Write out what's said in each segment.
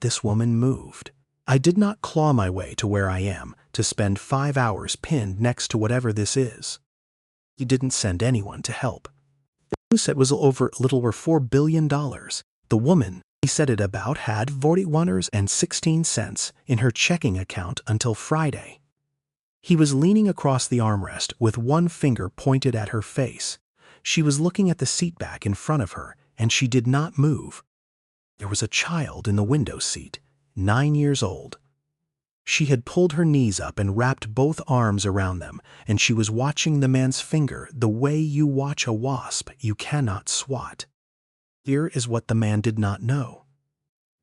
this woman moved. I did not claw my way to where I am to spend 5 hours pinned next to whatever this is. He didn't send anyone to help. The news set was over a little over $4 billion. The woman he said it about had $41.16 in her checking account until Friday. He was leaning across the armrest with one finger pointed at her face. She was looking at the seat back in front of her, and she did not move. There was a child in the window seat, 9 years old. She had pulled her knees up and wrapped both arms around them, and she was watching the man's finger the way you watch a wasp you cannot swat. Here is what the man did not know.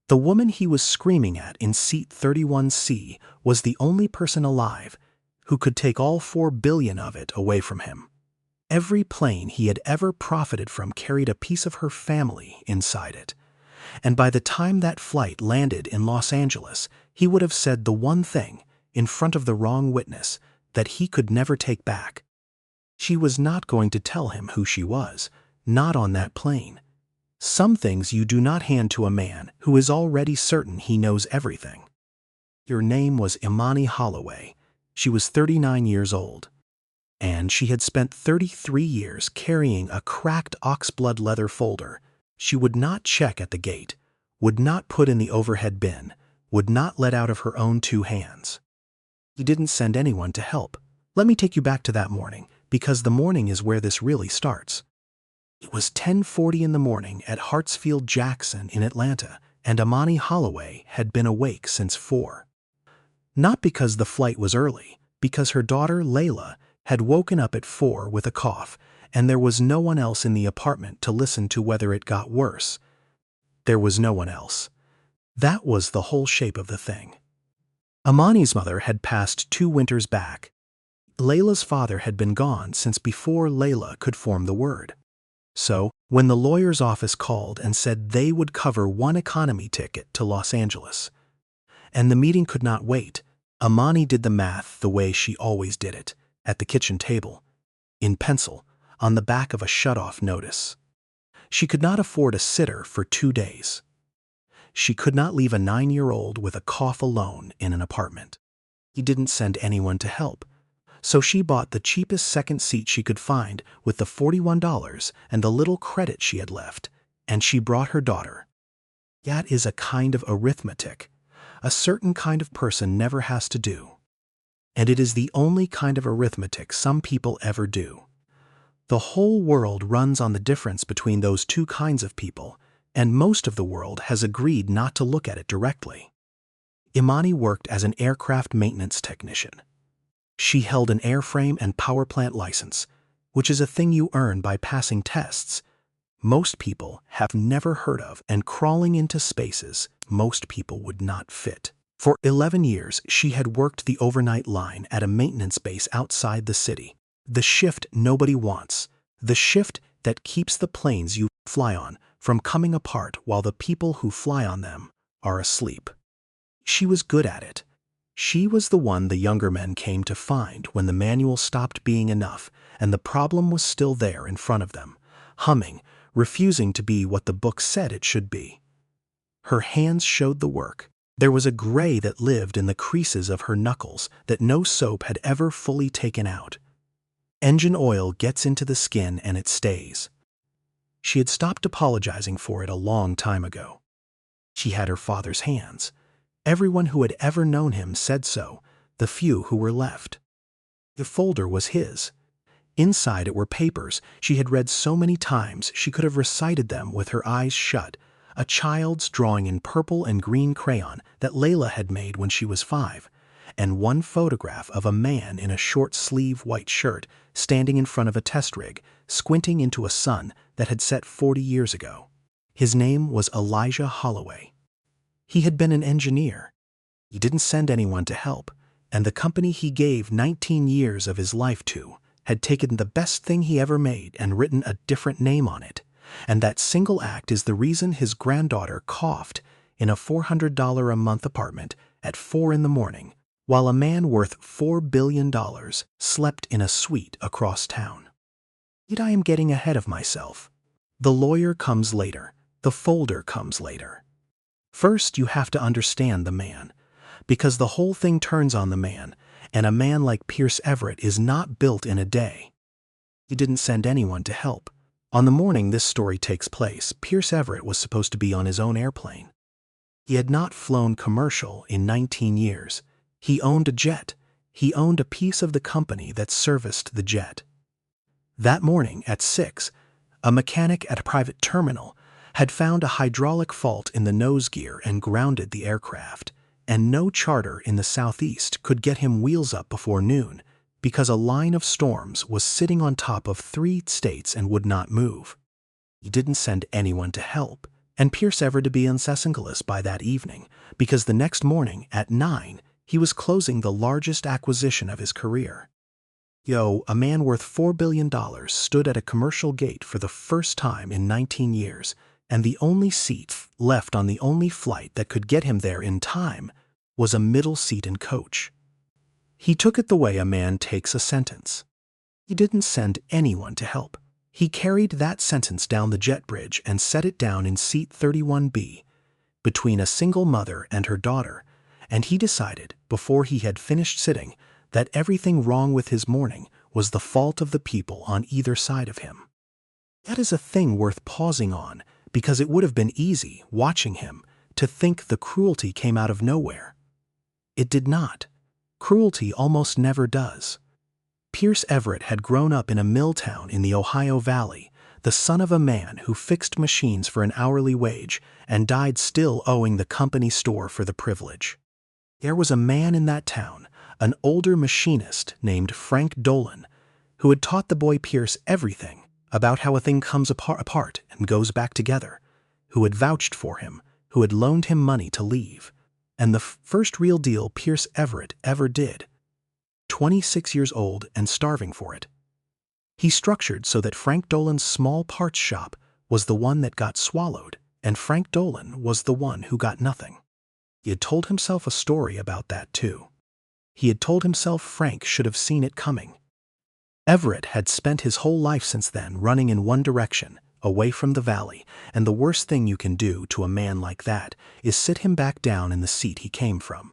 The woman he was screaming at in seat 31C was the only person alive who could take all 4 billion of it away from him. Every plane he had ever profited from carried a piece of her family inside it. And by the time that flight landed in Los Angeles, he would have said the one thing, in front of the wrong witness, that he could never take back. She was not going to tell him who she was, not on that plane. Some things you do not hand to a man who is already certain he knows everything. Her name was Imani Holloway. She was 39 years old. And she had spent 33 years carrying a cracked oxblood leather folder. She would not check at the gate, would not put in the overhead bin, would not let out of her own 2 hands. He didn't send anyone to help. Let me take you back to that morning, because the morning is where this really starts. It was 10:40 in the morning at Hartsfield-Jackson in Atlanta, and Imani Holloway had been awake since 4. Not because the flight was early, because her daughter, Layla, had woken up at 4 with a cough, and there was no one else in the apartment to listen to whether it got worse. There was no one else. That was the whole shape of the thing. Imani's mother had passed 2 winters back. Layla's father had been gone since before Layla could form the word. So, when the lawyer's office called and said they would cover 1 economy ticket to Los Angeles, and the meeting could not wait, Imani did the math the way she always did it, at the kitchen table, in pencil, on the back of a shut-off notice. She could not afford a sitter for 2 days. She could not leave a 9-year-old with a cough alone in an apartment. He didn't send anyone to help. So she bought the cheapest second seat she could find with the $41 and the little credit she had left, and she brought her daughter. That is a kind of arithmetic a certain kind of person never has to do. And it is the only kind of arithmetic some people ever do. The whole world runs on the difference between those 2 kinds of people, and most of the world has agreed not to look at it directly. Imani worked as an aircraft maintenance technician. She held an airframe and power plant license, which is a thing you earn by passing tests most people have never heard of, and crawling into spaces most people would not fit. For 11 years, she had worked the overnight line at a maintenance base outside the city. The shift nobody wants, the shift that keeps the planes you fly on from coming apart while the people who fly on them are asleep. She was good at it. She was the one the younger men came to find when the manual stopped being enough and the problem was still there in front of them, humming, refusing to be what the book said it should be. Her hands showed the work. There was a gray that lived in the creases of her knuckles that no soap had ever fully taken out. Engine oil gets into the skin and it stays. She had stopped apologizing for it a long time ago. She had her father's hands. Everyone who had ever known him said so, the few who were left. The folder was his. Inside it were papers she had read so many times she could have recited them with her eyes shut, a child's drawing in purple and green crayon that Layla had made when she was 5, and one photograph of a man in a short-sleeve white shirt standing in front of a test rig, squinting into a sun that had set 40 years ago. His name was Elijah Holloway. He had been an engineer. He didn't send anyone to help, and the company he gave 19 years of his life to had taken the best thing he ever made and written a different name on it. And that single act is the reason his granddaughter coughed in a $400 a month apartment at 4 in the morning, while a man worth $4 billion slept in a suite across town. Yet I am getting ahead of myself. The lawyer comes later. The folder comes later. First, you have to understand the man, because the whole thing turns on the man, and a man like Pierce Everett is not built in a day. He didn't send anyone to help. On the morning this story takes place, Pierce Everett was supposed to be on his own airplane. He had not flown commercial in 19 years. He owned a jet. He owned a piece of the company that serviced the jet. That morning at 6, a mechanic at a private terminal had found a hydraulic fault in the nose gear and grounded the aircraft, and no charter in the southeast could get him wheels up before noon because a line of storms was sitting on top of 3 states and would not move. He didn't send anyone to help, and Pierce Everett to be in Los Angeles by that evening because the next morning at 9 he was closing the largest acquisition of his career. A man worth $4 billion stood at a commercial gate for the first time in 19 years, and the only seat left on the only flight that could get him there in time was a middle seat in coach. He took it the way a man takes a sentence. He didn't send anyone to help. He carried that sentence down the jet bridge and set it down in seat 31B, between a single mother and her daughter, and he decided, before he had finished sitting, that everything wrong with his morning was the fault of the people on either side of him. That is a thing worth pausing on, because it would have been easy, watching him, to think the cruelty came out of nowhere. It did not. Cruelty almost never does. Pierce Everett had grown up in a mill town in the Ohio Valley, the son of a man who fixed machines for an hourly wage and died still owing the company store for the privilege. There was a man in that town, an older machinist named Frank Dolan, who had taught the boy Pierce everything about how a thing comes apart and goes back together, who had vouched for him, who had loaned him money to leave, and the first real deal Pierce Everett ever did. 26 years old and starving for it. He structured so that Frank Dolan's small parts shop was the one that got swallowed, and Frank Dolan was the one who got nothing. He had told himself a story about that too. He had told himself Frank should have seen it coming. Everett had spent his whole life since then running in one direction, away from the valley, and the worst thing you can do to a man like that is sit him back down in the seat he came from.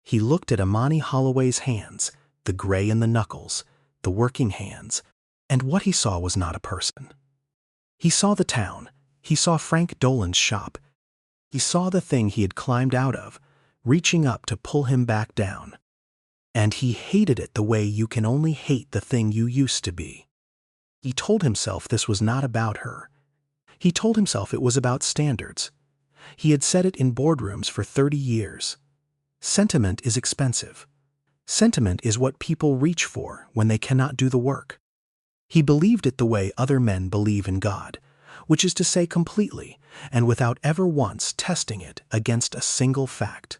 He looked at Imani Holloway's hands, the gray in the knuckles, the working hands, and what he saw was not a person. He saw the town. He saw Frank Dolan's shop. He saw the thing he had climbed out of, reaching up to pull him back down. And he hated it the way you can only hate the thing you used to be. He told himself this was not about her. He told himself it was about standards. He had said it in boardrooms for 30 years. Sentiment is expensive. Sentiment is what people reach for when they cannot do the work. He believed it the way other men believe in God, which is to say completely, and without ever once testing it against a single fact.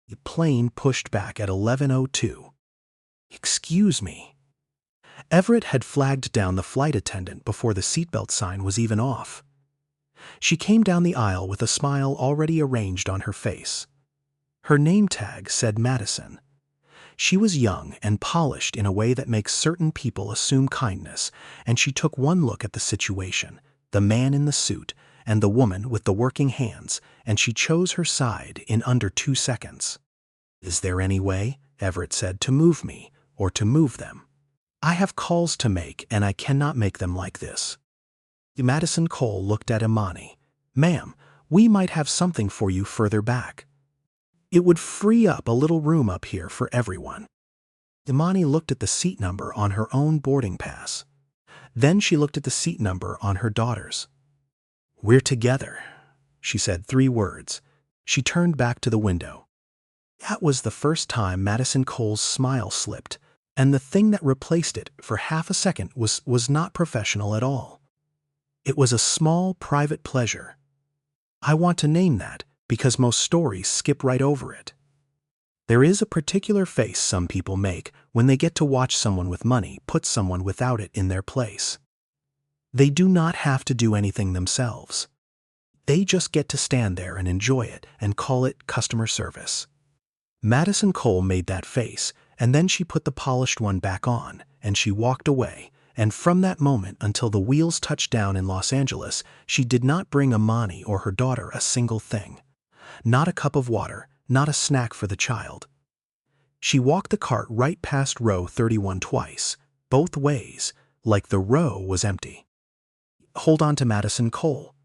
The plane pushed back at 11:02. "Excuse me." Everett had flagged down the flight attendant before the seatbelt sign was even off. She came down the aisle with a smile already arranged on her face. Her name tag said Madison. She was young and polished in a way that makes certain people assume kindness, and she took one look at the situation, the man in the suit, and the woman with the working hands, and she chose her side in under 2 seconds. "Is there any way," Everett said, "to move me, or to move them? I have calls to make, and I cannot make them like this." Madison Cole looked at Imani. "Ma'am, we might have something for you further back. It would free up a little room up here for everyone." Imani looked at the seat number on her own boarding pass. Then she looked at the seat number on her daughter's. "We're together," she said 3 words. She turned back to the window. That was the first time Madison Cole's smile slipped, and the thing that replaced it for half a second was not professional at all. It was a small private pleasure. I want to name that because most stories skip right over it. There is a particular face some people make when they get to watch someone with money put someone without it in their place. They do not have to do anything themselves. They just get to stand there and enjoy it and call it customer service. Madison Cole made that face, and then she put the polished one back on, and she walked away, and from that moment until the wheels touched down in Los Angeles, she did not bring Imani or her daughter a single thing. not a cup of water, not a snack for the child. She walked the cart right past row 31 twice, both ways, like the row was empty. Hold on to Madison Cole.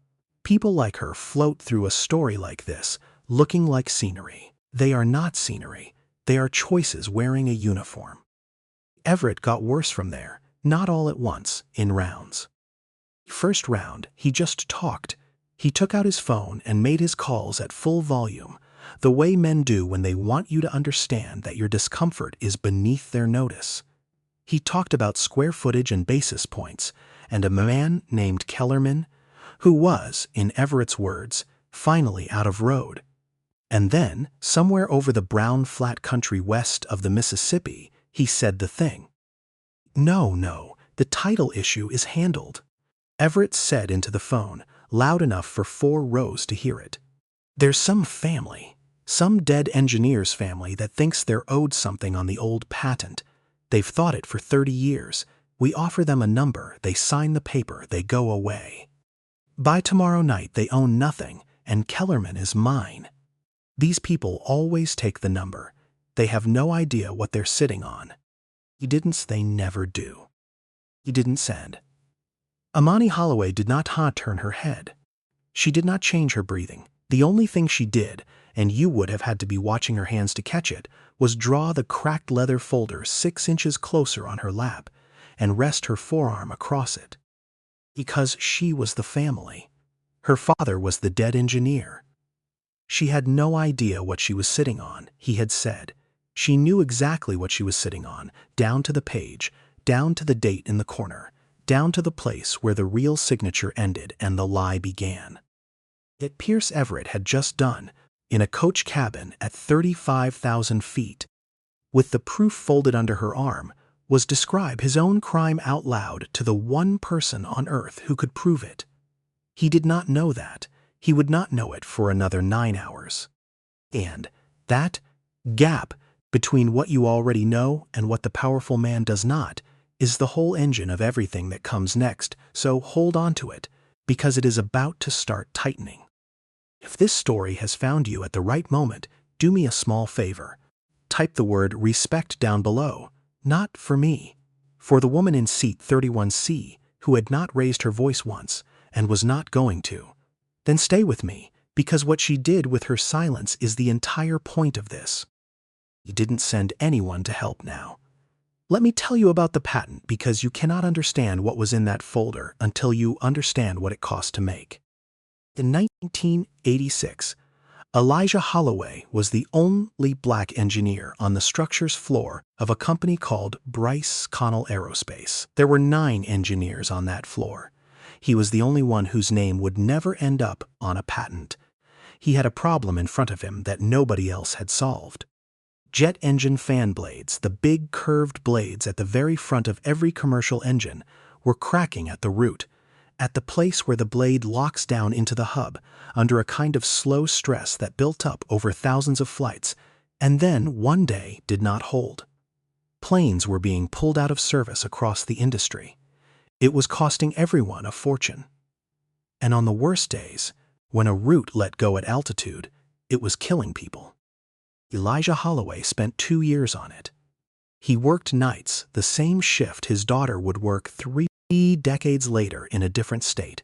People like her float through a story like this, looking like scenery. They are not scenery. They are choices wearing a uniform. Everett got worse from there, not all at once, in rounds. First round, he just talked. He took out his phone and made his calls at full volume, the way men do when they want you to understand that your discomfort is beneath their notice. He talked about square footage and basis points, and a man named Kellerman, who was, in Everett's words, finally out of road. And then, somewhere over the brown flat country west of the Mississippi, he said the thing. No, the title issue is handled. Everett said into the phone, loud enough for 4 rows to hear it. There's some family, some dead engineer's family that thinks they're owed something on the old patent. They've thought it for 30 years. We offer them a number, they sign the paper, they go away. By tomorrow night they own nothing, and Kellerman is mine. These people always take the number. They have no idea what they're sitting on. They never do. He didn't send. Amani Holloway did not turn her head. She did not change her breathing. The only thing she did, and you would have had to be watching her hands to catch it, was draw the cracked leather folder 6 inches closer on her lap and rest her forearm across it. Because she was the family. Her father was the dead engineer. She had no idea what she was sitting on, he had said. She knew exactly what she was sitting on, down to the page, down to the date in the corner, down to the place where the real signature ended and the lie began. Yet Pierce Everett had just done, in a coach cabin at 35,000 feet, with the proof folded under her arm, was describe his own crime out loud to the one person on earth who could prove it. He did not know that. He would not know it for another 9 hours. And that gap between what you already know and what the powerful man does not is the whole engine of everything that comes next, so hold on to it, because it is about to start tightening. If this story has found you at the right moment, do me a small favor. Type the word respect down below. Not for me. For the woman in seat 31C, who had not raised her voice once, and was not going to. Then stay with me, because what she did with her silence is the entire point of this. He didn't send anyone to help now. Let me tell you about the patent, because you cannot understand what was in that folder until you understand what it cost to make. In 1986, Elijah Holloway was the only black engineer on the structure's floor of a company called Bryce Connell Aerospace. There were 9 engineers on that floor. He was the only one whose name would never end up on a patent. He had a problem in front of him that nobody else had solved. Jet engine fan blades, the big curved blades at the very front of every commercial engine, were cracking at the root, at the place where the blade locks down into the hub, under a kind of slow stress that built up over thousands of flights, and then one day did not hold. Planes were being pulled out of service across the industry. It was costing everyone a fortune. And on the worst days, when a root let go at altitude, it was killing people. Elijah Holloway spent 2 years on it. He worked nights, the same shift his daughter would work 3 decades later in a different state.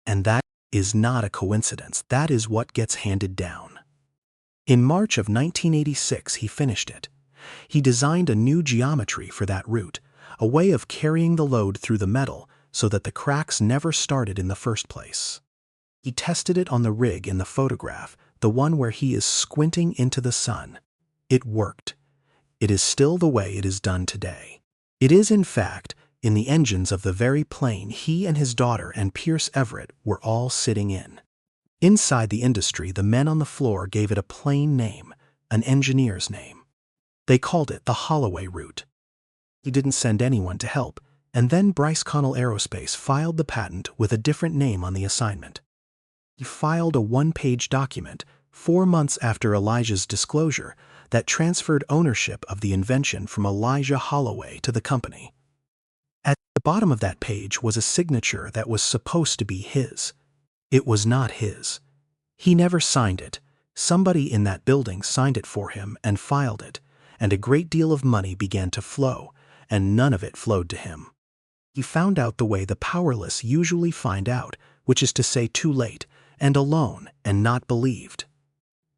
And that is not a coincidence. That is what gets handed down. In March of 1986, he finished it. He designed a new geometry for that route, a way of carrying the load through the metal so that the cracks never started in the first place. He tested it on the rig in the photograph, the one where he is squinting into the sun. It worked. It is still the way it is done today. It is, in fact, in the engines of the very plane he and his daughter and Pierce Everett were all sitting in. Inside the industry, the men on the floor gave it a plain name, an engineer's name. They called it the Holloway route. He didn't send anyone to help, and then Bryce Connell Aerospace filed the patent with a different name on the assignment. He filed a 1-page document 4 months after Elijah's disclosure that transferred ownership of the invention from Elijah Holloway to the company. At the bottom of that page was a signature that was supposed to be his. It was not his. He never signed it, Somebody in that building signed it for him and filed it, and a great deal of money began to flow, and none of it flowed to him. He found out the way the powerless usually find out, which is to say too late, and alone, and not believed.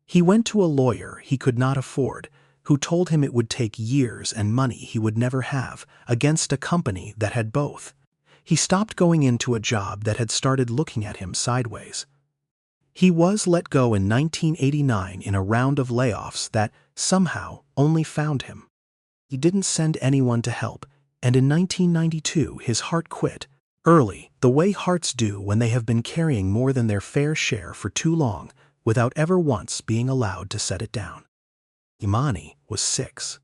He went to a lawyer he could not afford, who told him it would take years and money he would never have, against a company that had both. He stopped going into a job that had started looking at him sideways. He was let go in 1989 in a round of layoffs that, somehow, only found him. He didn't send anyone to help, and in 1992 his heart quit, early, the way hearts do when they have been carrying more than their fair share for too long, without ever once being allowed to set it down. Imani was 6.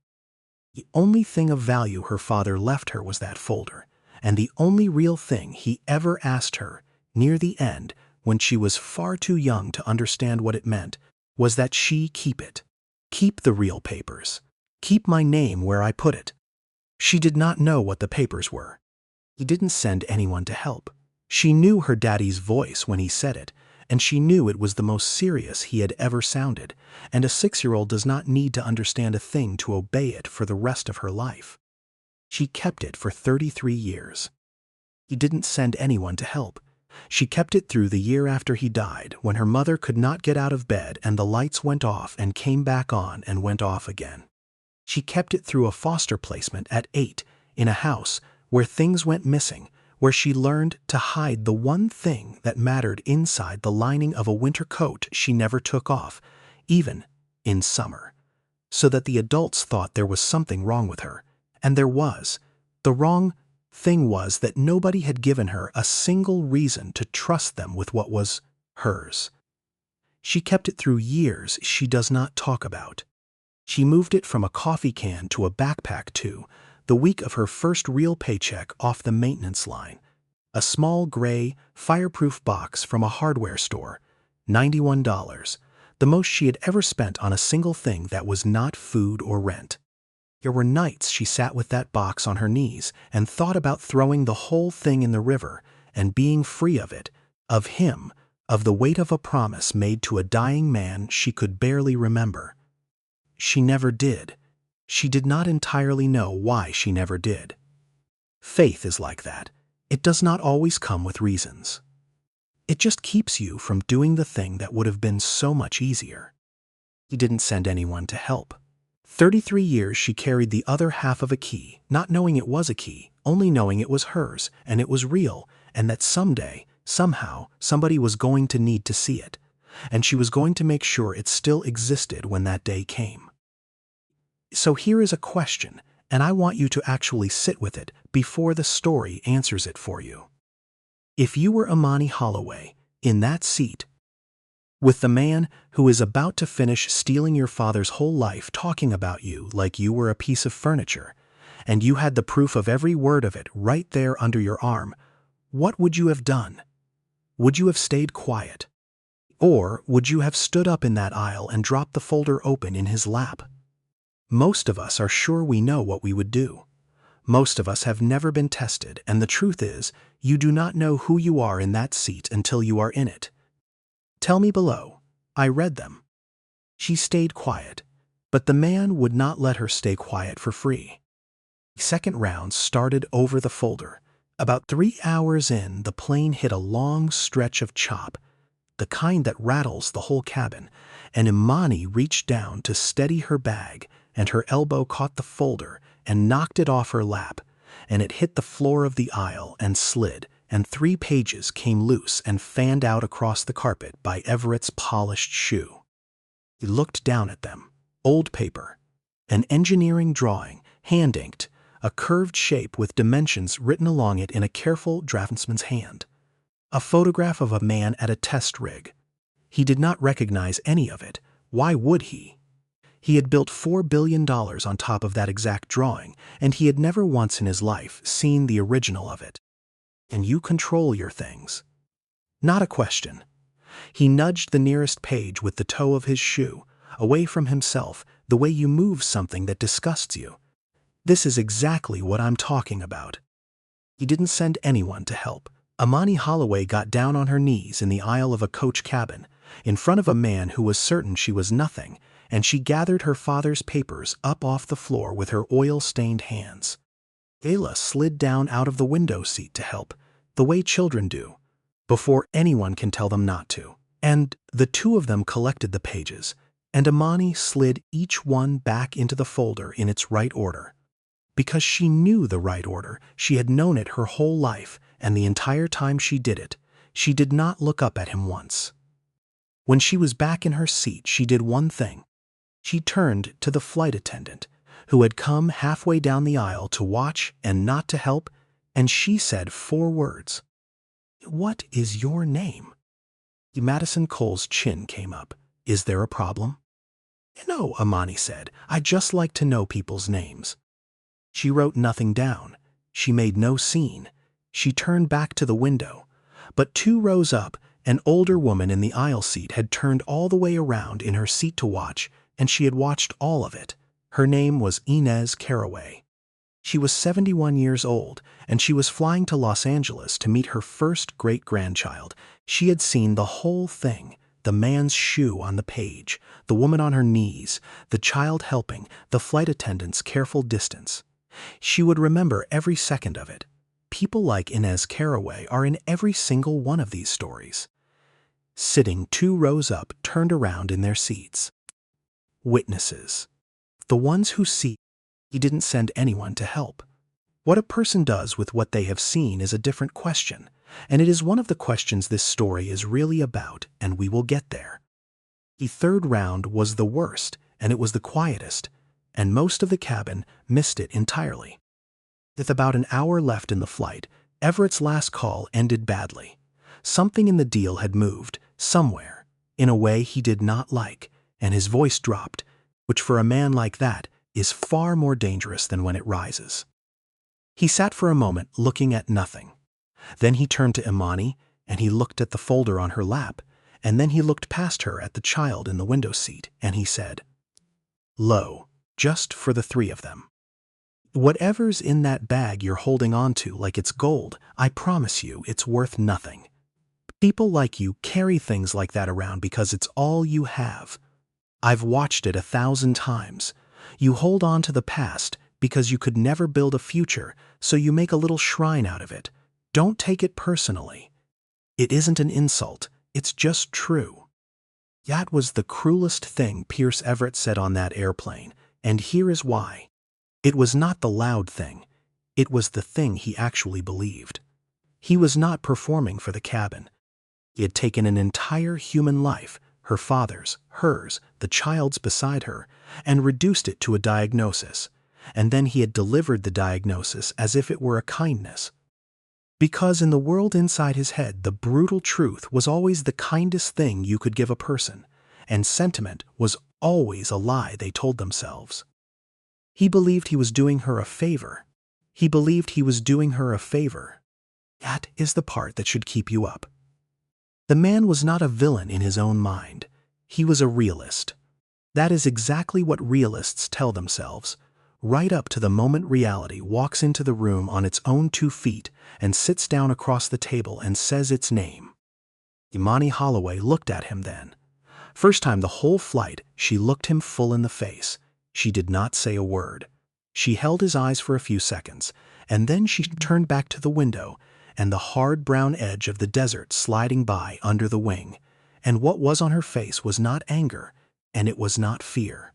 The only thing of value her father left her was that folder, and the only real thing he ever asked her, near the end, when she was far too young to understand what it meant, was that she keep it. Keep the real papers. Keep my name where I put it. She did not know what the papers were. He didn't send anyone to help. She knew her daddy's voice when he said it, and she knew it was the most serious he had ever sounded, and a 6-year-old does not need to understand a thing to obey it for the rest of her life. She kept it for 33 years. He didn't send anyone to help. She kept it through the year after he died, when her mother could not get out of bed and the lights went off and came back on and went off again. She kept it through a foster placement at 8, in a house where things went missing, where she learned to hide the one thing that mattered inside the lining of a winter coat she never took off, even in summer, so that the adults thought there was something wrong with her, and there was. The wrong thing was that nobody had given her a single reason to trust them with what was hers. She kept it through years she does not talk about. She moved it from a coffee can to a backpack to, the week of her first real paycheck off the maintenance line, a small gray, fireproof box from a hardware store, $91, the most she had ever spent on a single thing that was not food or rent. There were nights she sat with that box on her knees and thought about throwing the whole thing in the river and being free of it, of him, of the weight of a promise made to a dying man she could barely remember. She never did. She did not entirely know why she never did. Faith is like that. It does not always come with reasons. It just keeps you from doing the thing that would have been so much easier. He didn't send anyone to help. 33 years she carried the other half of a key, not knowing it was a key, only knowing it was hers, and it was real, and that someday, somehow, somebody was going to need to see it, and she was going to make sure it still existed when that day came. So here is a question, and I want you to actually sit with it before the story answers it for you. If you were Imani Holloway, in that seat, with the man who is about to finish stealing your father's whole life talking about you like you were a piece of furniture, and you had the proof of every word of it right there under your arm, what would you have done? Would you have stayed quiet? Or would you have stood up in that aisle and dropped the folder open in his lap? Most of us are sure we know what we would do. Most of us have never been tested, and the truth is, you do not know who you are in that seat until you are in it. Tell me below. I read them. She stayed quiet, but the man would not let her stay quiet for free. The second round started over the folder. About 3 hours in, the plane hit a long stretch of chop, the kind that rattles the whole cabin, and Imani reached down to steady her bag, and her elbow caught the folder and knocked it off her lap, and it hit the floor of the aisle and slid, and 3 pages came loose and fanned out across the carpet by Everett's polished shoe. He looked down at them. Old paper. An engineering drawing, hand-inked, a curved shape with dimensions written along it in a careful draftsman's hand. A photograph of a man at a test rig. He did not recognize any of it. Why would he? He had built $4 billion on top of that exact drawing, and he had never once in his life seen the original of it. And you control your things. Not a question. He nudged the nearest page with the toe of his shoe, away from himself, the way you move something that disgusts you. This is exactly what I'm talking about. He didn't send anyone to help. Imani Holloway got down on her knees in the aisle of a coach cabin, in front of a man who was certain she was nothing, and she gathered her father's papers up off the floor with her oil-stained hands. Ayla slid down out of the window seat to help, the way children do, before anyone can tell them not to. And the two of them collected the pages, and Imani slid each one back into the folder in its right order. Because she knew the right order, she had known it her whole life, and the entire time she did it, she did not look up at him once. When she was back in her seat, she did one thing. She turned to the flight attendant, who had come halfway down the aisle to watch and not to help, and she said 4 words. "What is your name?" Madison Cole's chin came up. "Is there a problem?" "No," Imani said. "I'd just like to know people's names." She wrote nothing down. She made no scene. She turned back to the window. But 2 rows up, an older woman in the aisle seat had turned all the way around in her seat to watch, and she had watched all of it. Her name was Inez Caraway. She was 71 years old, and she was flying to Los Angeles to meet her first great-grandchild. She had seen the whole thing, the man's shoe on the page, the woman on her knees, the child helping, the flight attendant's careful distance. She would remember every second of it. People like Inez Caraway are in every single one of these stories. Sitting 2 rows up, turned around in their seats. Witnesses. The ones who see. He didn't send anyone to help. What a person does with what they have seen is a different question, and it is one of the questions this story is really about, and we will get there. The 3rd round was the worst, and it was the quietest, and most of the cabin missed it entirely. With about an hour left in the flight, Everett's last call ended badly. Something in the deal had moved, somewhere, in a way he did not like, and his voice dropped, which for a man like that is far more dangerous than when it rises. He sat for a moment looking at nothing. Then he turned to Imani, and he looked at the folder on her lap, and then he looked past her at the child in the window seat, and he said, "Lo, just for the 3 of them. Whatever's in that bag you're holding on to like it's gold, I promise you it's worth nothing. People like you carry things like that around because it's all you have. I've watched it 1,000 times. You hold on to the past because you could never build a future, so you make a little shrine out of it. Don't take it personally. It isn't an insult, it's just true." That was the cruelest thing Pierce Everett said on that airplane, and here is why. It was not the loud thing. It was the thing he actually believed. He was not performing for the cabin. He had taken an entire human life, her father's, hers, the child's beside her, and reduced it to a diagnosis, and then he had delivered the diagnosis as if it were a kindness. Because in the world inside his head, the brutal truth was always the kindest thing you could give a person, and sentiment was always a lie they told themselves. He believed he was doing her a favor. He believed he was doing her a favor. That is the part that should keep you up. The man was not a villain in his own mind. He was a realist. That is exactly what realists tell themselves, right up to the moment reality walks into the room on its own 2 feet and sits down across the table and says its name. Imani Holloway looked at him then. First time the whole flight, she looked him full in the face. She did not say a word. She held his eyes for a few seconds, and then she turned back to the window and the hard brown edge of the desert sliding by under the wing, and what was on her face was not anger, and it was not fear.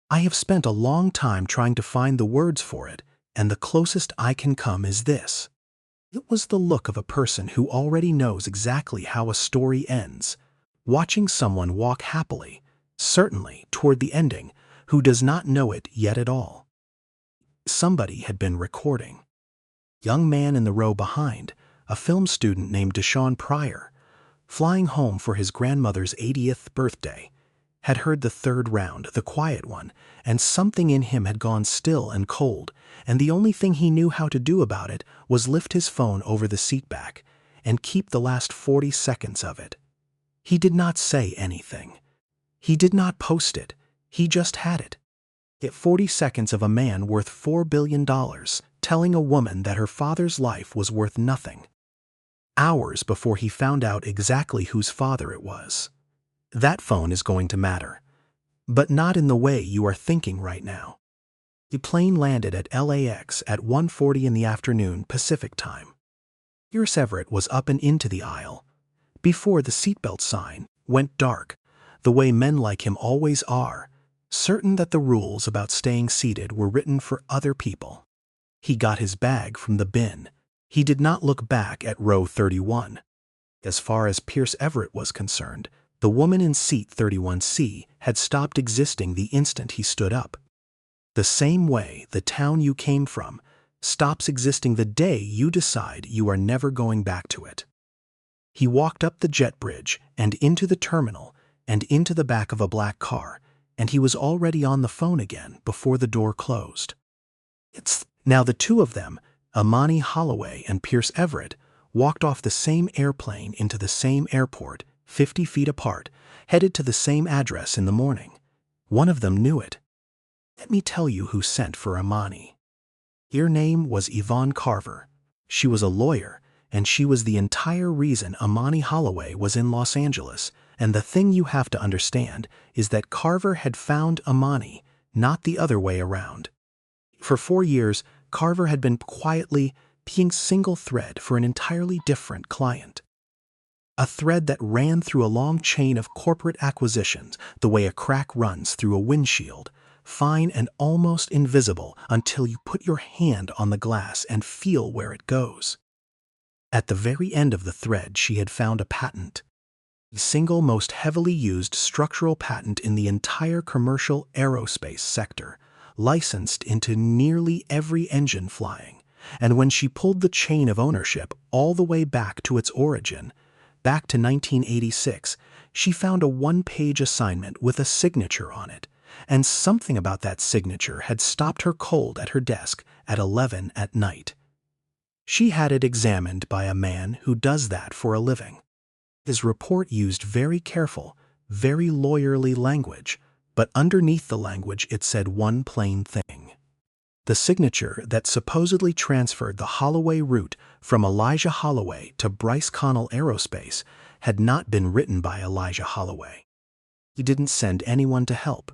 I have spent a long time trying to find the words for it, and the closest I can come is this. It was the look of a person who already knows exactly how a story ends, watching someone walk happily, certainly toward the ending, who does not know it yet at all. Somebody had been recording. Young man in the row behind, a film student named Deshaun Pryor, flying home for his grandmother's 80th birthday, had heard the 3rd round, the quiet one, and something in him had gone still and cold, and the only thing he knew how to do about it was lift his phone over the seat back and keep the last 40 seconds of it. He did not say anything. He did not post it. He just had it. Yet 40 seconds of a man worth $4 billion telling a woman that her father's life was worth nothing. Hours before he found out exactly whose father it was. That phone is going to matter. But not in the way you are thinking right now. The plane landed at LAX at 1:40 in the afternoon Pacific time. Pierce Everett was up and into the aisle before the seatbelt sign went dark, the way men like him always are, certain that the rules about staying seated were written for other people. He got his bag from the bin. He did not look back at row 31. As far as Pierce Everett was concerned, the woman in seat 31C had stopped existing the instant he stood up. The same way the town you came from stops existing the day you decide you are never going back to it. He walked up the jet bridge and into the terminal and into the back of a black car, and he was already on the phone again before the door closed. Now the two of them, Amani Holloway and Pierce Everett, walked off the same airplane into the same airport, 50 feet apart, headed to the same address in the morning. One of them knew it. Let me tell you who sent for Amani. Her name was Yvonne Carver. She was a lawyer, and she was the entire reason Amani Holloway was in Los Angeles. And the thing you have to understand is that Carver had found Amani, not the other way around. For 4 years, Carver had been quietly being single thread for an entirely different client. A thread that ran through a long chain of corporate acquisitions, the way a crack runs through a windshield, fine and almost invisible until you put your hand on the glass and feel where it goes. At the very end of the thread, she had found a patent. The single most heavily used structural patent in the entire commercial aerospace sector, licensed into nearly every engine flying. And when she pulled the chain of ownership all the way back to its origin, back to 1986, she found a one-page assignment with a signature on it, and something about that signature had stopped her cold at her desk at 11 at night. She had it examined by a man who does that for a living. His report used very careful, very lawyerly language, but underneath the language it said one plain thing. The signature that supposedly transferred the Holloway route from Elijah Holloway to Bryce Connell Aerospace had not been written by Elijah Holloway. He didn't send anyone to help,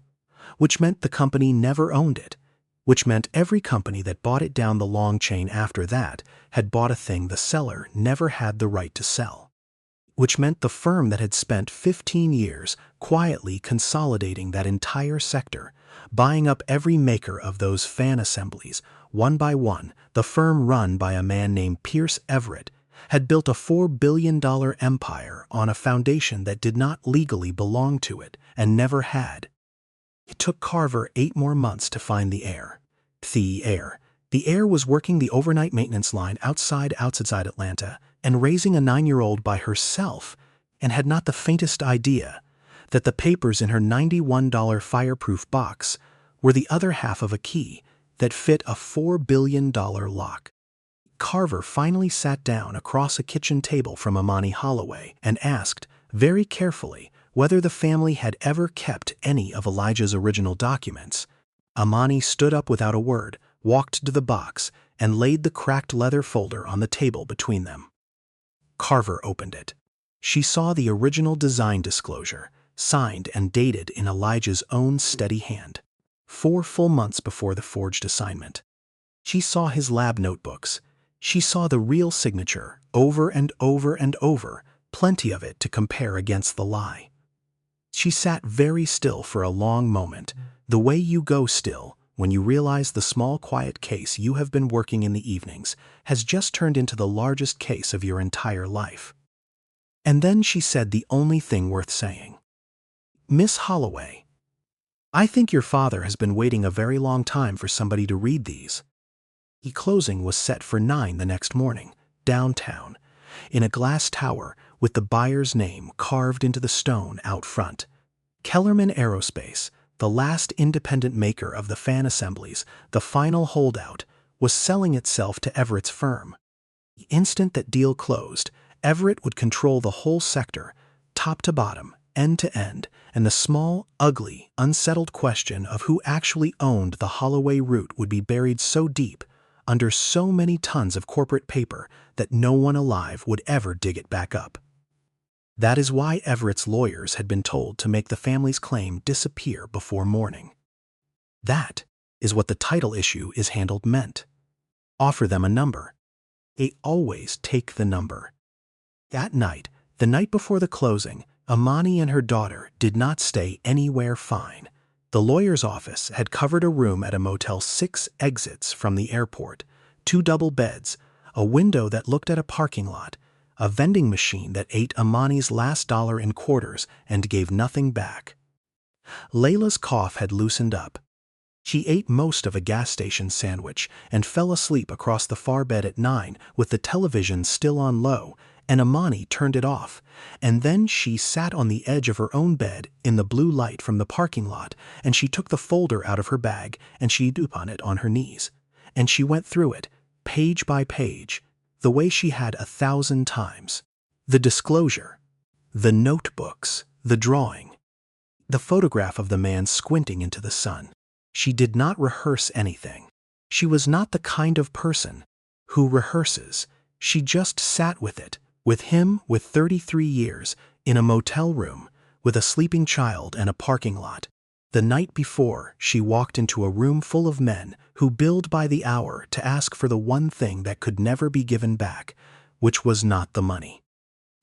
which meant the company never owned it, which meant every company that bought it down the long chain after that had bought a thing the seller never had the right to sell, which meant the firm that had spent 15 years quietly consolidating that entire sector, buying up every maker of those fan assemblies, one by one, the firm run by a man named Pierce Everett, had built a $4 billion empire on a foundation that did not legally belong to it and never had. It took Carver 8 more months to find the heir. The heir was working the overnight maintenance line outside Atlanta and raising a 9-year-old by herself, and had not the faintest idea that the papers in her $91 fireproof box were the other half of a key that fit a $4 billion lock. Carver finally sat down across a kitchen table from Amani Holloway and asked, very carefully, whether the family had ever kept any of Elijah's original documents. Amani stood up without a word, walked to the box, and laid the cracked leather folder on the table between them. Carver opened it. She saw the original design disclosure, signed and dated in Elijah's own steady hand, 4 full months before the forged assignment. She saw his lab notebooks. She saw the real signature over and over and over, plenty of it to compare against the lie. She sat very still for a long moment, the way you go still when you realize the small quiet case you have been working in the evenings has just turned into the largest case of your entire life. And then she said the only thing worth saying. "Miss Holloway, I think your father has been waiting a very long time for somebody to read these." The closing was set for 9 the next morning, downtown, in a glass tower with the buyer's name carved into the stone out front. Kellerman Aerospace, the last independent maker of the fan assemblies, the final holdout, was selling itself to Everett's firm. The instant that deal closed, Everett would control the whole sector, top to bottom, end to end, and the small, ugly, unsettled question of who actually owned the Holloway route would be buried so deep, under so many tons of corporate paper, that no one alive would ever dig it back up. That is why Everett's lawyers had been told to make the family's claim disappear before morning. That is what the title issue is handled meant. Offer them a number. They always take the number. That night, the night before the closing, Imani and her daughter did not stay anywhere fine. The lawyer's office had covered a room at a motel 6 exits from the airport, 2 double beds, a window that looked at a parking lot, a vending machine that ate Imani's last dollar in quarters and gave nothing back. Layla's cough had loosened up. She ate most of a gas station sandwich and fell asleep across the far bed at 9 with the television still on low, and Imani turned it off, and then she sat on the edge of her own bed in the blue light from the parking lot, and she took the folder out of her bag and she upon it on her knees, and she went through it, page by page, the way she had 1,000 times. The disclosure, the notebooks, the drawing, the photograph of the man squinting into the sun. She did not rehearse anything. She was not the kind of person who rehearses. She just sat with it, with him with 33 years, in a motel room, with a sleeping child and a parking lot. The night before, she walked into a room full of men who billed by the hour to ask for the one thing that could never be given back, which was not the money.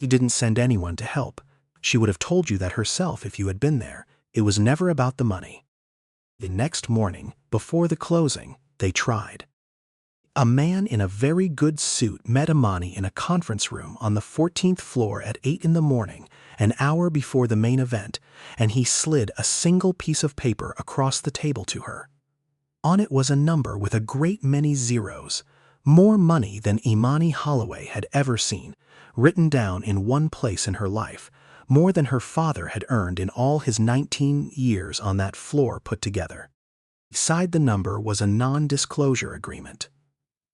She didn't send anyone to help. She would have told you that herself if you had been there. It was never about the money. The next morning, before the closing, they tried. A man in a very good suit met Imani in a conference room on the 14th floor at 8 in the morning, an hour before the main event, and he slid a single piece of paper across the table to her. On it was a number with a great many zeros, more money than Imani Holloway had ever seen, written down in one place in her life, more than her father had earned in all his 19 years on that floor put together. Beside the number was a non-disclosure agreement.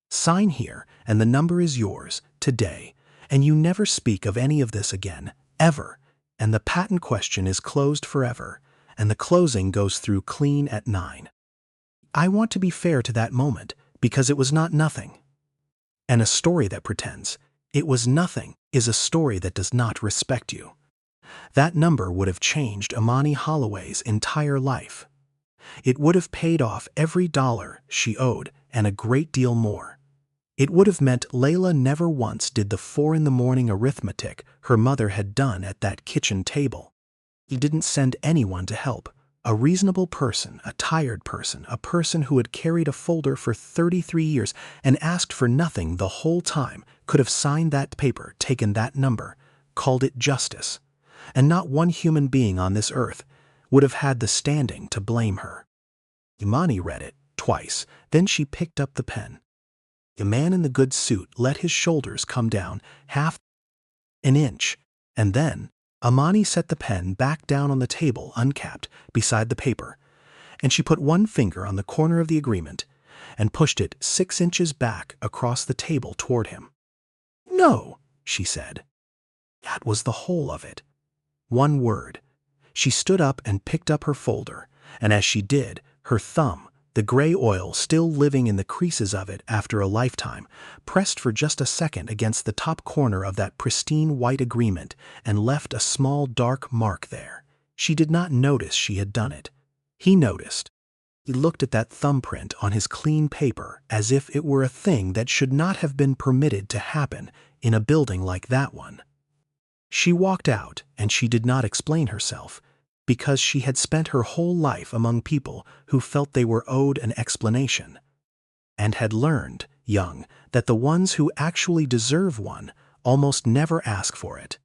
Sign here, and the number is yours, today, and you never speak of any of this again, ever, and the patent question is closed forever, and the closing goes through clean at 9. I want to be fair to that moment, because it was not nothing. And a story that pretends it was nothing is a story that does not respect you. That number would have changed Imani Holloway's entire life. It would have paid off every dollar she owed and a great deal more. It would have meant Layla never once did the 4 in the morning arithmetic her mother had done at that kitchen table. He didn't send anyone to help. A reasonable person, a tired person, a person who had carried a folder for 33 years and asked for nothing the whole time could have signed that paper, taken that number, called it justice. And not one human being on this earth would have had the standing to blame her. Imani read it twice, then she picked up the pen. The man in the good suit let his shoulders come down half an inch, and then Imani set the pen back down on the table uncapped beside the paper, and she put one finger on the corner of the agreement and pushed it 6 inches back across the table toward him. "No," she said. That was the whole of it. One word. She stood up and picked up her folder, and as she did, her thumb, the gray oil still living in the creases of it after a lifetime, pressed for just a second against the top corner of that pristine white agreement and left a small dark mark there. She did not notice she had done it. He noticed. He looked at that thumbprint on his clean paper as if it were a thing that should not have been permitted to happen in a building like that one. She walked out, and she did not explain herself, because she had spent her whole life among people who felt they were owed an explanation, and had learned, young, that the ones who actually deserve one almost never ask for it.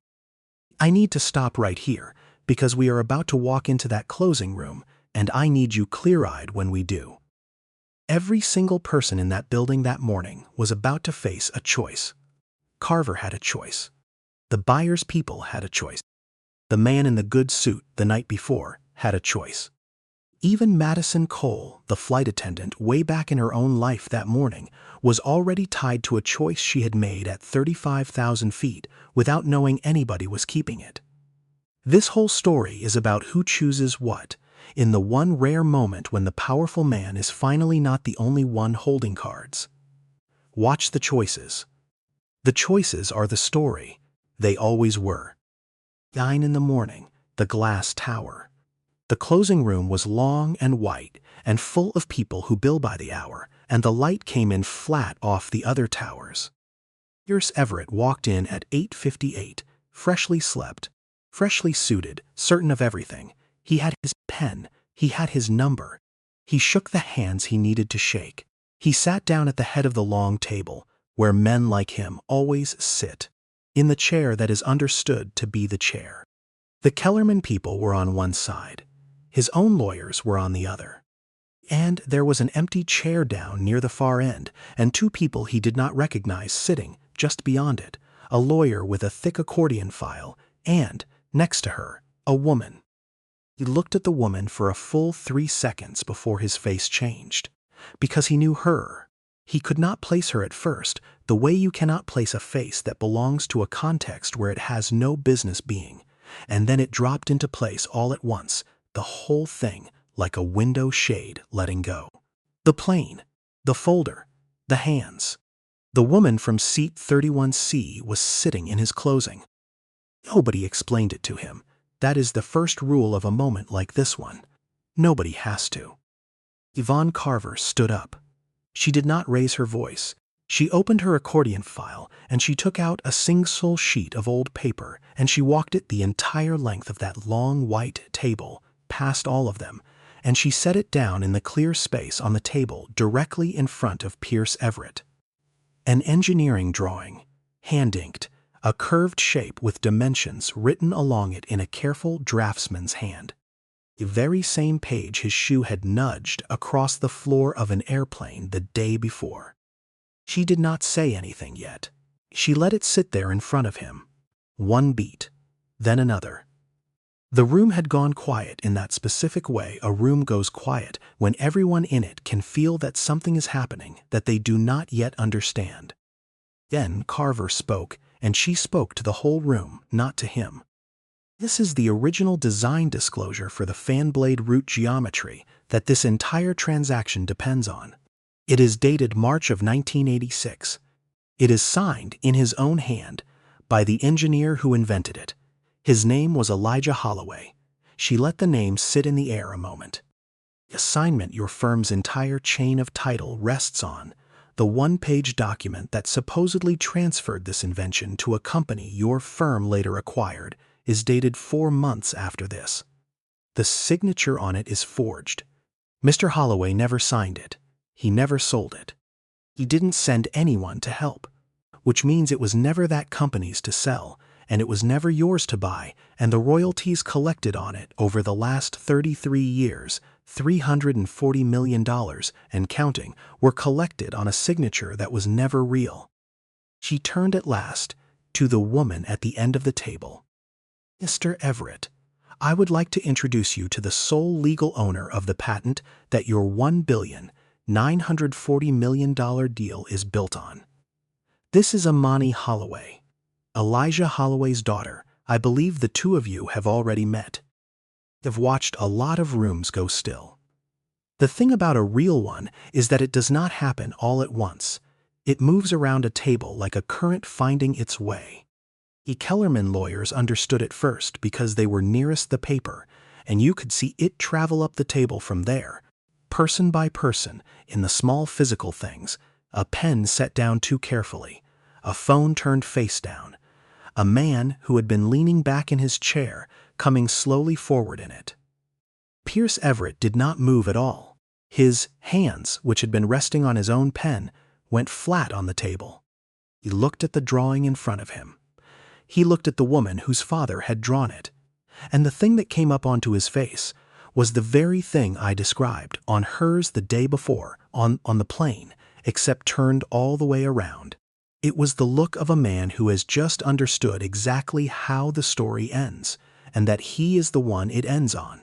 I need to stop right here, because we are about to walk into that closing room, and I need you clear-eyed when we do. Every single person in that building that morning was about to face a choice. Carver had a choice. The buyer's people had a choice. The man in the good suit the night before had a choice. Even Madison Cole, the flight attendant way back in her own life that morning, was already tied to a choice she had made at 35,000 feet without knowing anybody was keeping it. This whole story is about who chooses what, in the one rare moment when the powerful man is finally not the only one holding cards. Watch the choices. The choices are the story. They always were. 9 in the morning, the glass tower. The closing room was long and white and full of people who bill by the hour, and the light came in flat off the other towers. Pierce Everett walked in at 8:58, freshly slept, freshly suited, certain of everything. He had his pen, he had his number. He shook the hands he needed to shake. He sat down at the head of the long table, where men like him always sit, in the chair that is understood to be the chair. The Kellerman people were on one side. His own lawyers were on the other. And there was an empty chair down near the far end, and two people he did not recognize sitting just beyond it, a lawyer with a thick accordion file, and, next to her, a woman. He looked at the woman for a full 3 seconds before his face changed, because he knew her. He could not place her at first, the way you cannot place a face that belongs to a context where it has no business being, and then it dropped into place all at once, the whole thing, like a window shade letting go. The plane, the folder, the hands. The woman from seat 31C was sitting in his closing. Nobody explained it to him. That is the first rule of a moment like this one. Nobody has to. Yvonne Carver stood up. She did not raise her voice. She opened her accordion file, and she took out a single sheet of old paper, and she walked it the entire length of that long white table, past all of them, and she set it down in the clear space on the table directly in front of Pierce Everett. An engineering drawing, hand-inked, a curved shape with dimensions written along it in a careful draftsman's hand. The very same page his shoe had nudged across the floor of an airplane the day before. She did not say anything yet. She let it sit there in front of him. One beat, then another. The room had gone quiet in that specific way a room goes quiet when everyone in it can feel that something is happening that they do not yet understand. Then Carver spoke, and she spoke to the whole room, not to him. This is the original design disclosure for the fan blade root geometry that this entire transaction depends on. It is dated March of 1986. It is signed in his own hand by the engineer who invented it. His name was Elijah Holloway. She let the name sit in the air a moment. The assignment your firm's entire chain of title rests on, the one-page document that supposedly transferred this invention to a company your firm later acquired, is dated 4 months after this. The signature on it is forged. Mr. Holloway never signed it. He never sold it. He didn't send anyone to help, which means it was never that company's to sell, and it was never yours to buy, and the royalties collected on it over the last 33 years, $340 million and counting, were collected on a signature that was never real. She turned at last to the woman at the end of the table. Mr. Everett, I would like to introduce you to the sole legal owner of the patent that your $1,940 million deal is built on. This is Amani Holloway, Elijah Holloway's daughter. I believe the two of you have already met. I've watched a lot of rooms go still. The thing about a real one is that it does not happen all at once. It moves around a table like a current finding its way. The Kellerman lawyers understood it first because they were nearest the paper, and you could see it travel up the table from there, person by person, in the small physical things, a pen set down too carefully, a phone turned face down, a man who had been leaning back in his chair, coming slowly forward in it. Pierce Everett did not move at all. His hands, which had been resting on his own pen, went flat on the table. He looked at the drawing in front of him. He looked at the woman whose father had drawn it. And the thing that came up onto his face was the very thing I described on hers the day before, on the plane, except turned all the way around. It was the look of a man who has just understood exactly how the story ends, and that he is the one it ends on.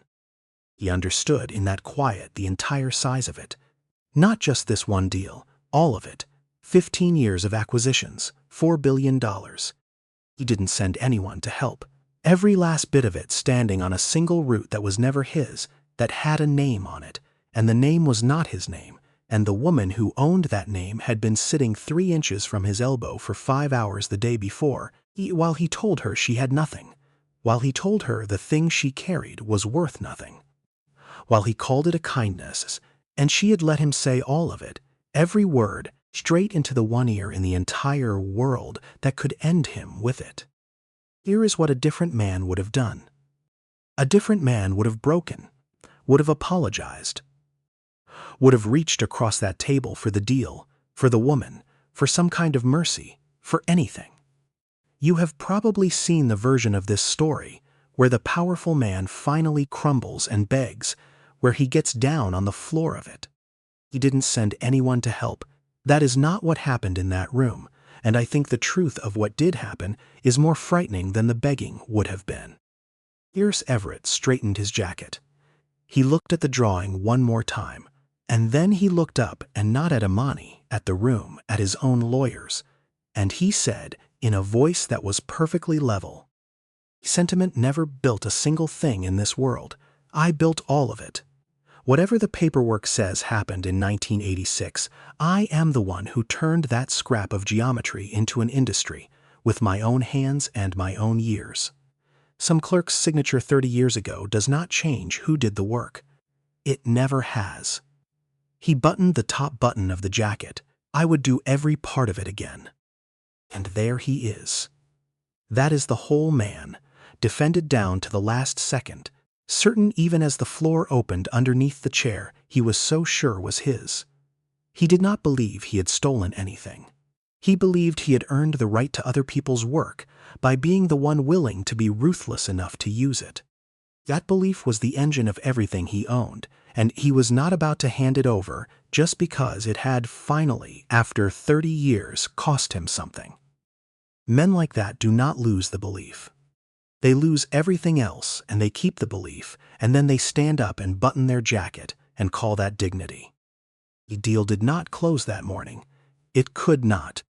He understood in that quiet the entire size of it. Not just this one deal, all of it. 15 years of acquisitions, $4 billion. He didn't send anyone to help. Every last bit of it standing on a single route that was never his, that had a name on it, and the name was not his name, and the woman who owned that name had been sitting 3 inches from his elbow for 5 hours the day before, while he told her she had nothing. while he told her the thing she carried was worth nothing, while he called it a kindness, and she had let him say all of it, every word, straight into the one ear in the entire world that could end him with it. Here is what a different man would have done. A different man would have broken, would have apologized, would have reached across that table for the deal, for the woman, for some kind of mercy, for anything. You have probably seen the version of this story where the powerful man finally crumbles and begs, where he gets down on the floor of it. He didn't send anyone to help. That is not what happened in that room, and I think the truth of what did happen is more frightening than the begging would have been. Pierce Everett straightened his jacket. He looked at the drawing one more time, and then he looked up, and not at Imani, at the room, at his own lawyers, and he said, in a voice that was perfectly level, "Sentiment never built a single thing in this world. I built all of it. Whatever the paperwork says happened in 1986, I am the one who turned that scrap of geometry into an industry, with my own hands and my own years. Some clerk's signature 30 years ago does not change who did the work. It never has." He buttoned the top button of the jacket. "I would do every part of it again." And there he is. That is the whole man, defended down to the last second, certain even as the floor opened underneath the chair he was so sure was his. He did not believe he had stolen anything. He believed he had earned the right to other people's work by being the one willing to be ruthless enough to use it. That belief was the engine of everything he owned, and he was not about to hand it over just because it had finally, after 30 years, cost him something. Men like that do not lose the belief. They lose everything else, and they keep the belief, and then they stand up and button their jacket and call that dignity. The deal did not close that morning. It could not.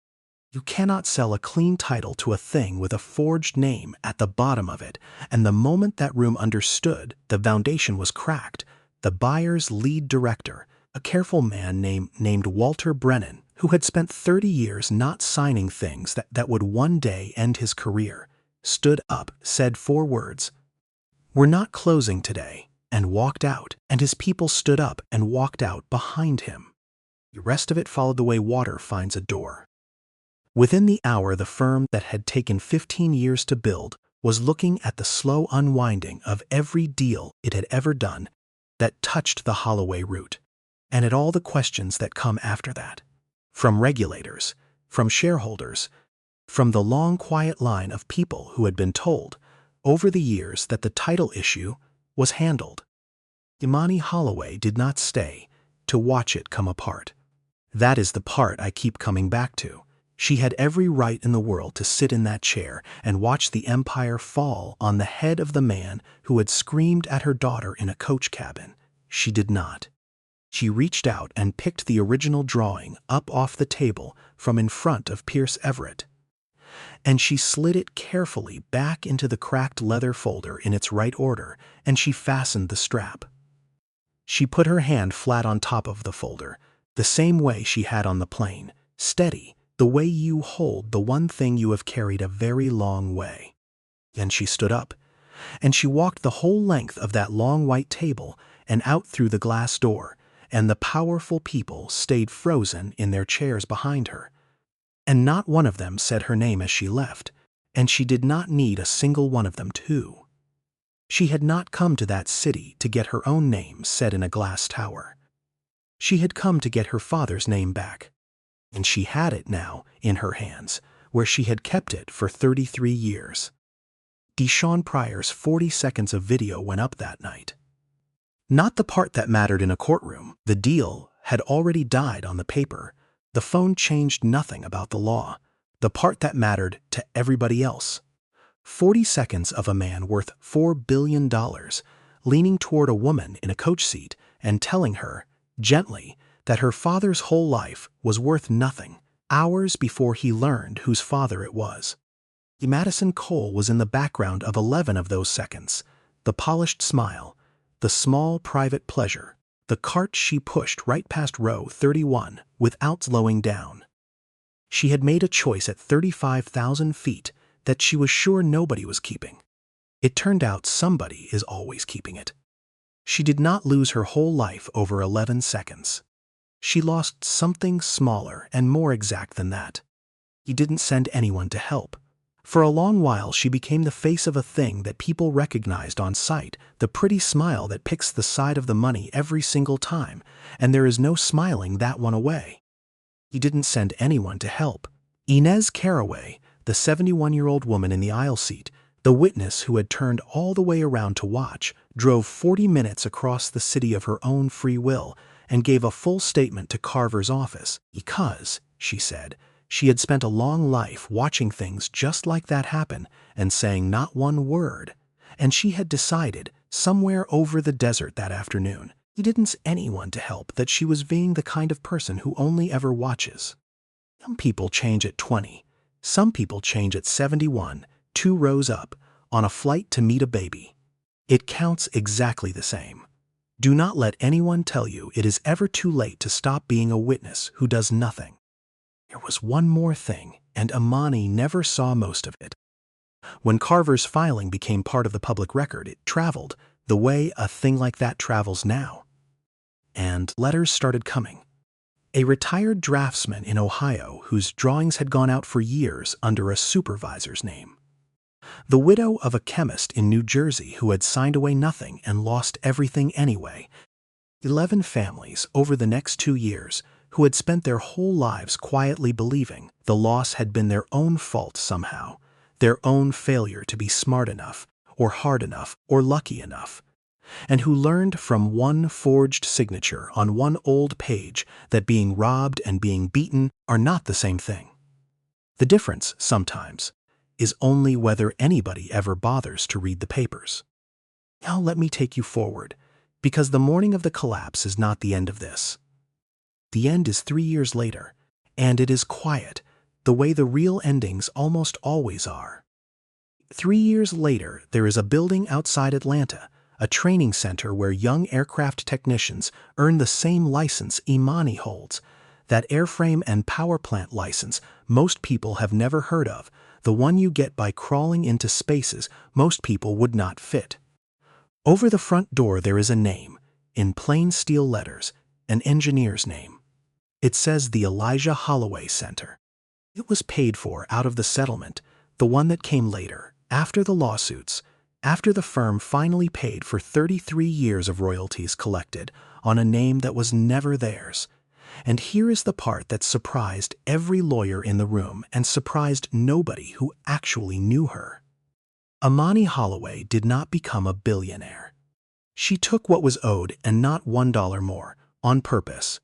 You cannot sell a clean title to a thing with a forged name at the bottom of it, and the moment that room understood the foundation was cracked, the buyer's lead director, a careful man named Walter Brennan, who had spent 30 years not signing things that would one day end his career, stood up, said 4 words, "We're not closing today," and walked out, and his people stood up and walked out behind him. The rest of it followed the way water finds a door. Within the hour, the firm that had taken 15 years to build was looking at the slow unwinding of every deal it had ever done that touched the Holloway route, and at all the questions that come after that. From regulators, from shareholders, from the long quiet line of people who had been told, over the years, that the title issue was handled. Imani Holloway did not stay to watch it come apart. That is the part I keep coming back to. She had every right in the world to sit in that chair and watch the empire fall on the head of the man who had screamed at her daughter in a coach cabin. She did not. She reached out and picked the original drawing up off the table from in front of Pierce Everett, and she slid it carefully back into the cracked leather folder in its right order, and she fastened the strap. She put her hand flat on top of the folder, the same way she had on the plane, steady, the way you hold the one thing you have carried a very long way. Then she stood up, and she walked the whole length of that long white table and out through the glass door, and the powerful people stayed frozen in their chairs behind her. And not one of them said her name as she left, and she did not need a single one of them to. She had not come to that city to get her own name said in a glass tower. She had come to get her father's name back, and she had it now in her hands, where she had kept it for 33 years. Deshaun Pryor's 40 seconds of video went up that night. Not the part that mattered in a courtroom. The deal had already died on the paper. The phone changed nothing about the law. The part that mattered to everybody else. 40 seconds of a man worth $4 billion leaning toward a woman in a coach seat and telling her, gently, that her father's whole life was worth nothing, hours before he learned whose father it was. Madison Cole was in the background of 11 of those seconds. The polished smile, the small private pleasure, the cart she pushed right past row 31 without slowing down. She had made a choice at 35,000 feet that she was sure nobody was keeping. It turned out somebody is always keeping it. She did not lose her whole life over 11 seconds. She lost something smaller and more exact than that. He didn't send anyone to help. For a long while she became the face of a thing that people recognized on sight, the pretty smile that picks the side of the money every single time, and there is no smiling that one away. He didn't send anyone to help. Inez Caraway, the 71-year-old woman in the aisle seat, the witness who had turned all the way around to watch, drove 40 minutes across the city of her own free will and gave a full statement to Carver's office because, she said, she had spent a long life watching things just like that happen and saying not one word, and she had decided, somewhere over the desert that afternoon, he didn't send anyone to help, that she was being the kind of person who only ever watches. Some people change at 20. Some people change at 71, 2 rows up, on a flight to meet a baby. It counts exactly the same. Do not let anyone tell you it is ever too late to stop being a witness who does nothing. There was one more thing, and Imani never saw most of it. When Carver's filing became part of the public record, it traveled the way a thing like that travels now. And letters started coming. A retired draftsman in Ohio whose drawings had gone out for years under a supervisor's name. The widow of a chemist in New Jersey who had signed away nothing and lost everything anyway. 11 families over the next 2 years who had spent their whole lives quietly believing the loss had been their own fault somehow, their own failure to be smart enough, or hard enough, or lucky enough, and who learned from one forged signature on one old page that being robbed and being beaten are not the same thing. The difference, sometimes, is only whether anybody ever bothers to read the papers. Now let me take you forward, because the morning of the collapse is not the end of this. The end is 3 years later, and it is quiet, the way the real endings almost always are. 3 years later, there is a building outside Atlanta, a training center where young aircraft technicians earn the same license Imani holds, that airframe and power plant license most people have never heard of, the one you get by crawling into spaces most people would not fit. Over the front door there is a name, in plain steel letters, an engineer's name. It says the Elijah Holloway Center. It was paid for out of the settlement, the one that came later, after the lawsuits, after the firm finally paid for 33 years of royalties collected on a name that was never theirs. And here is the part that surprised every lawyer in the room and surprised nobody who actually knew her. Imani Holloway did not become a billionaire. She took what was owed and not $1 more, on purpose.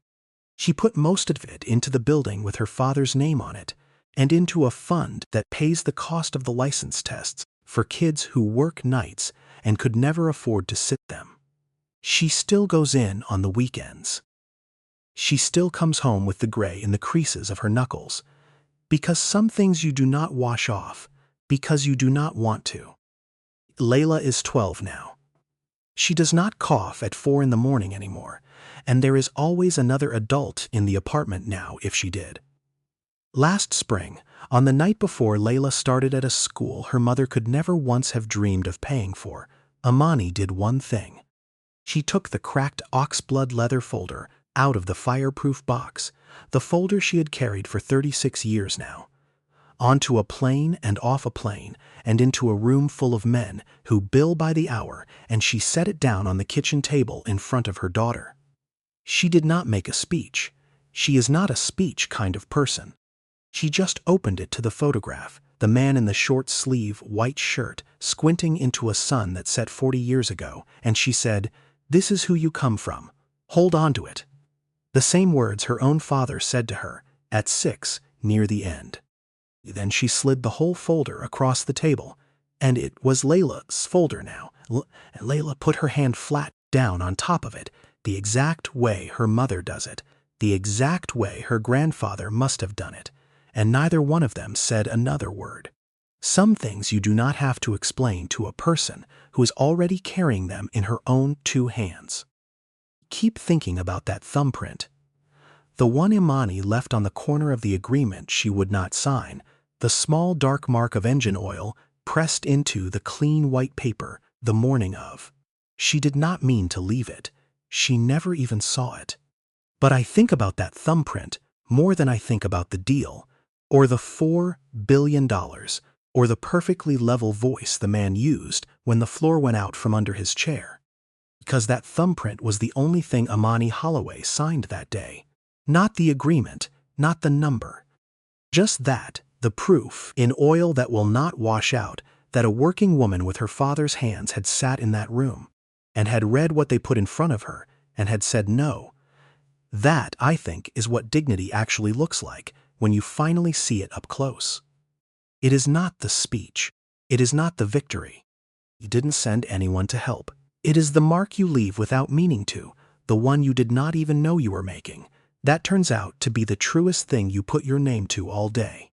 She put most of it into the building with her father's name on it, and into a fund that pays the cost of the license tests for kids who work nights and could never afford to sit them. She still goes in on the weekends. She still comes home with the gray in the creases of her knuckles, because some things you do not wash off, because you do not want to. Layla is 12 now. She does not cough at 4 in the morning anymore, and there is always another adult in the apartment now if she did. Last spring, on the night before Layla started at a school her mother could never once have dreamed of paying for, Imani did one thing. She took the cracked oxblood leather folder out of the fireproof box, the folder she had carried for 36 years now, onto a plane and off a plane and into a room full of men who bill by the hour, and she set it down on the kitchen table in front of her daughter. She did not make a speech. She is not a speech kind of person. She just opened it to the photograph, the man in the short-sleeve white shirt squinting into a sun that set 40 years ago, and she said, "This is who you come from. Hold on to it." The same words her own father said to her, at 6, near the end. Then she slid the whole folder across the table, and it was Layla's folder now. Layla put her hand flat down on top of it, the exact way her mother does it, the exact way her grandfather must have done it, and neither one of them said another word. Some things you do not have to explain to a person who is already carrying them in her own 2 hands. Keep thinking about that thumbprint. The one Imani left on the corner of the agreement she would not sign, the small dark mark of engine oil pressed into the clean white paper the morning of. She did not mean to leave it. She never even saw it. But I think about that thumbprint more than I think about the deal, or the $4 billion, or the perfectly level voice the man used when the floor went out from under his chair. Because that thumbprint was the only thing Amani Holloway signed that day. Not the agreement, not the number. Just that, the proof, in oil that will not wash out, that a working woman with her father's hands had sat in that room, and had read what they put in front of her, and had said no. That, I think, is what dignity actually looks like when you finally see it up close. It is not the speech. It is not the victory. You didn't send anyone to help. It is the mark you leave without meaning to, the one you did not even know you were making. That turns out to be the truest thing you put your name to all day.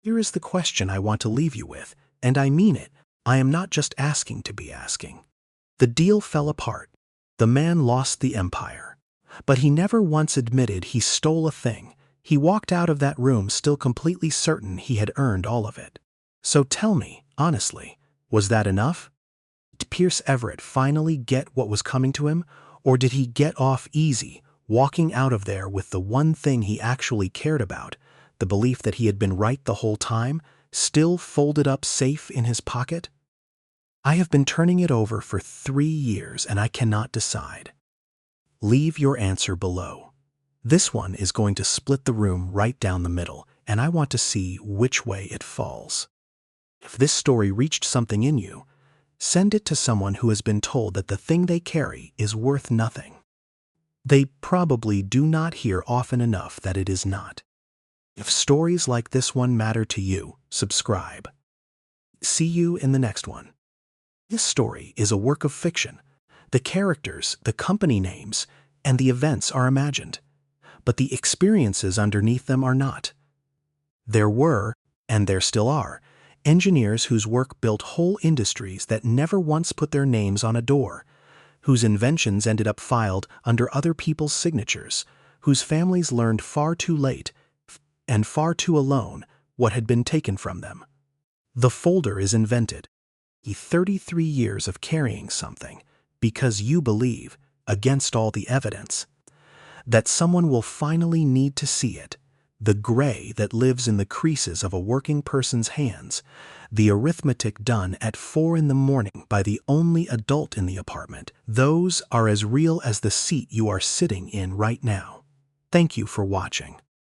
Here is the question I want to leave you with, and I mean it. I am not just asking to be asking. The deal fell apart. The man lost the empire. But he never once admitted he stole a thing. He walked out of that room still completely certain he had earned all of it. So tell me, honestly, was that enough? Did Pierce Everett finally get what was coming to him, or did he get off easy, walking out of there with the one thing he actually cared about, the belief that he had been right the whole time, still folded up safe in his pocket? I have been turning it over for 3 years and I cannot decide. Leave your answer below. This one is going to split the room right down the middle, and I want to see which way it falls. If this story reached something in you, send it to someone who has been told that the thing they carry is worth nothing. They probably do not hear often enough that it is not. If stories like this one matter to you, subscribe. See you in the next one. This story is a work of fiction. The characters, the company names, and the events are imagined, but the experiences underneath them are not. There were, and there still are, engineers whose work built whole industries that never once put their names on a door, whose inventions ended up filed under other people's signatures, whose families learned far too late and far too alone what had been taken from them. The folder is invented. 33 years of carrying something because you believe, against all the evidence, that someone will finally need to see it, the gray that lives in the creases of a working person's hands, the arithmetic done at 4 in the morning by the only adult in the apartment. Those are as real as the seat you are sitting in right now. Thank you for watching.